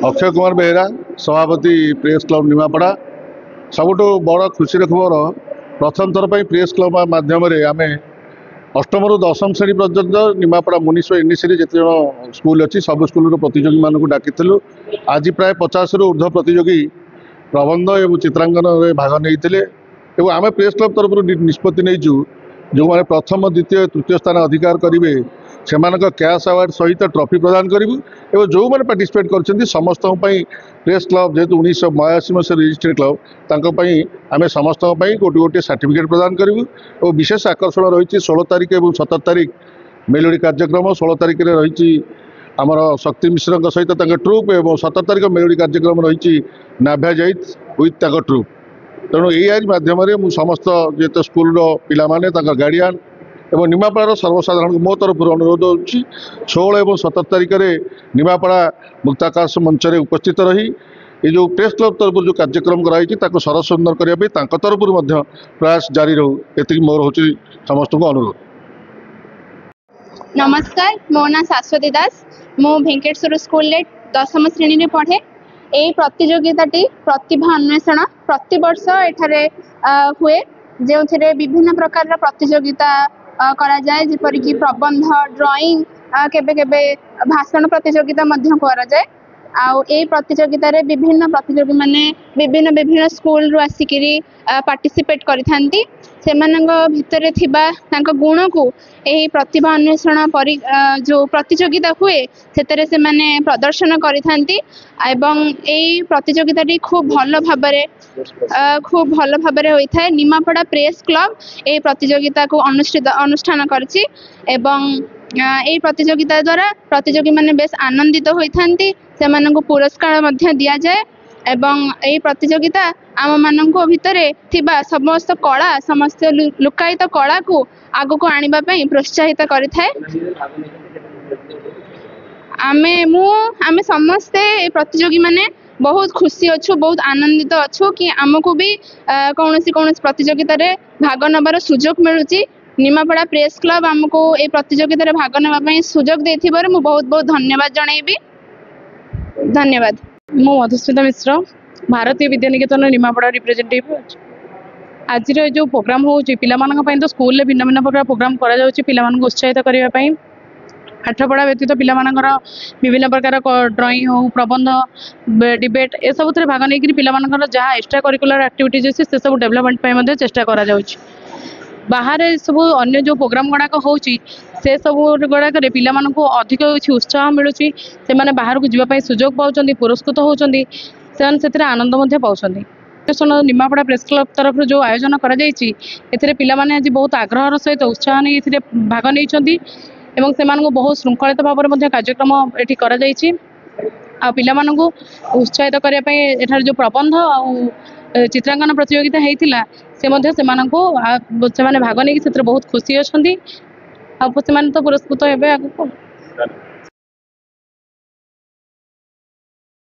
अक्षय कुमार बेहेरा सभापति press club Nimapada सबुठ बड़ खुशी खबर प्रथम थर पर प्रेस क्लब माध्यम आम अष्टम रु दशम श्रेणी पर्यंत निमापड़ा म्युनिसिपल एनएसी जिते जन स्कूल अच्छी सब स्कूल प्रतियोगी मानक डाकी आज प्राय 50 रु ऊर्ध्व प्रतियोगी प्रबंध और चित्रांकन भाग नहीं आम प्रेस क्लब तरफ निष्पत्ति नहीं जो मैंने प्रथम द्वितीय तृतीय स्थान अधिकार करेंगे से कैश अवार्ड सहित ट्रॉफी प्रदान करूँ जो मैंने पार्टिसिपेट कर समस्त प्रेस क्लब जेहतु 1982 मसीह रजिस्ट्रेड क्लब आम समस्त गोटे गोटे सर्टिफिकेट प्रदान करूँ और विशेष आकर्षण रही 16 तारिख और 17 तारिख मेलोडी कार्यक्रम 16 तारिख में रही आमर शक्ति मिश्र सहित ट्रुप और 17 तारिख मेलोडी कार्यक्रम रही नाभ्या जैत विथ ट्रुप तेणु यही मध्यम समस्त जेते स्कूल पिला माने गार्डियन एवं निमापड़ार सर्वसाधारण मो तरफ अनुरोध हो 16 और 17 तारिख में निमापड़ा मुक्ताकाश मंच में उपस्थित रही ये जो प्रेस क्लब तरफ जो कार्यक्रम कराई सरस सुंदर करने तरफ प्रयास जारी रहू ये मोर हूँ समस्त को अनुरोध। नमस्कार, मो ना शाश्वती दास मु भेंकटेश्वर स्कूल 10म श्रेणी में पढ़े। यही प्रतियोगिताटी प्रतिभा अन्वेषण प्रति वर्ष एठारे हुए जो विभिन्न प्रकार प्रतियोगिता करा जाए जेपरिक प्रबंध ड्राइंग केबे केबे भाषण प्रतियोगिता करा जाए आउ ए प्रतियोगिता रे विभिन्न प्रतियोगी माने विभिन्न विभिन्न स्कूल रु आसिकिरी पार्टिसिपेट करिथांती सेमानंग भितरे थिबा तांको गुण को एही प्रतिभा अन्वेषण जो प्रतियोगिता हुए सेतरे से माने प्रदर्शन करिथांती एवं एही प्रतियोगिताटी खूब भल भाबरे होइथाय। निमापड़ा प्रेस क्लब एही प्रतियोगिता को अनुष्ठान करछि एवं एही प्रतियोगिता द्वारा प्रतियोगी माने बेस आनंदित होइथांती सेमानंको पुरस्कार मध्य दिया जाए एवं एही प्रतियोगिता आम मानक भितर थिबा समस्त कला समस्त लुकायित कला को आगो को आनिबा पई प्रोत्साहित करिथाय। आमे समस्ते ए प्रतियोगी माने बहुत खुशी अच्छु बहुत आनंदित अच्छु कि आमको भी कौन प्रतियोगिता रे भाग नबार सुजोग मिलुची। निमापड़ा प्रेस क्लब आमको ए प्रतियोगिता रे भाग नबा पई सुजोग देथिबार मु बहुत बहुत धन्यवाद जणाइबी। धन्यवाद। मु मधुस्मिता मिश्र भारतीय विद्यानिकेतन निमापड़ा रिप्रेजेंटेटिव। आज जो प्रोग्राम हो तो स्कूल भिन्न भिन्न प्रकार प्रोग्राम करा जाउची उत्साहित करने पाठपढ़ा व्यतीत पिलामानकर विभिन्न प्रकार ड्राइंग हो प्रबंध डिबेट ए सब भाग नहीं पिलामानकर जहाँ एक्स्ट्रा करिकुलर एक्टिविटीज अच्छे से सब डेवलपमेंट चेष्टा करा जाउची। बाहर सब अन्य जो प्रोग्राम गुड़ाक हो से सब गुड़ाक पिलामानंको अधिक किसी उत्साह मिलूँ से माने बाहर को जीवाई सुजोग पाँच पुरस्कृत होती से आनंद पाँच। निमापड़ा प्रेस क्लब तरफ जो आयोजन कर पिलामाने आज बहुत आग्रहर सहित उत्साह नहीं भाग नहीं से बहुत श्रृंखलित भाव में कार्यक्रम ये करा पिलामानंको उत्साहित करने जो प्रबंध आ चित्रांकन प्रतियोगिता होता से भाग नहीं बहुत खुशी अच्छा तो पुरस्कृत हे आगे।